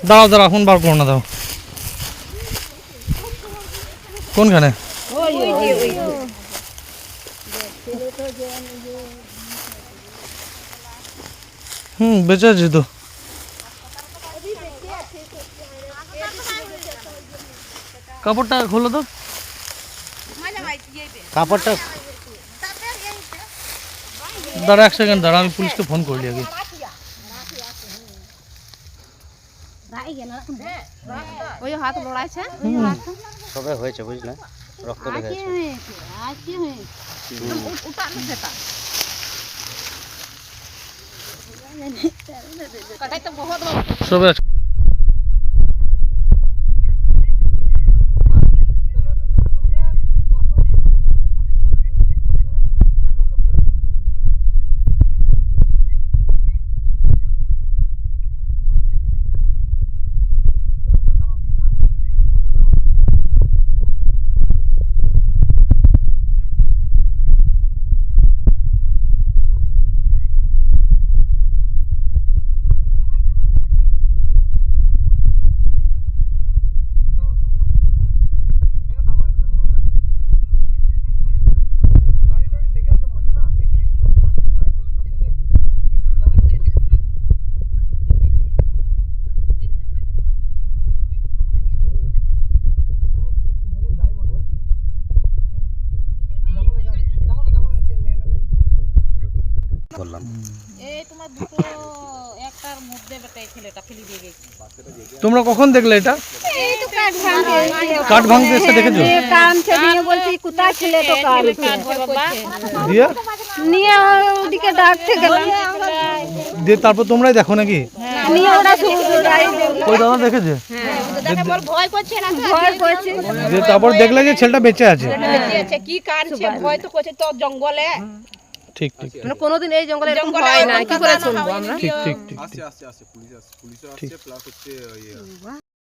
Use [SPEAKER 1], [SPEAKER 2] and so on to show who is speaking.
[SPEAKER 1] দাও দাও এখন বার করো না, দাও। কোনখানে? বেঁচে আছে তো। কাপড়টা খোলো তো,
[SPEAKER 2] কাপড়টা
[SPEAKER 1] দাঁড়া 1 সেকেন্ড দাঁড়া, আমি পুলিশকে ফোন করলি আগে।
[SPEAKER 3] ওই হাত লড়াইছে,
[SPEAKER 2] সবে হয়েছে বুঝলে, রক্ত লেগেছে।
[SPEAKER 1] সবে আছে।
[SPEAKER 2] বললাম
[SPEAKER 1] তোমরা কখন দেখলে এটা? কাঠ ভাঙতে এসে দেখেছো? দিয়ে দিয়ে তারপর তোমরাই দেখো নাকি? ওই দাদা দেখেছে? দিয়ে তারপর দেখলে যে ছেলেটা বেঁচে আছে।
[SPEAKER 3] কি কাটছে, ভয় তো করছে তো জঙ্গলে।
[SPEAKER 1] ঠিক ঠিক
[SPEAKER 3] মানে কোনোদিন এই জঙ্গলে হয় না, কি করে শুনবো আমরা?
[SPEAKER 1] ঠিক ঠিক ঠিক।
[SPEAKER 4] আসছে পুলিশ আসছে, পুলিশ আসছে প্লাস হচ্ছে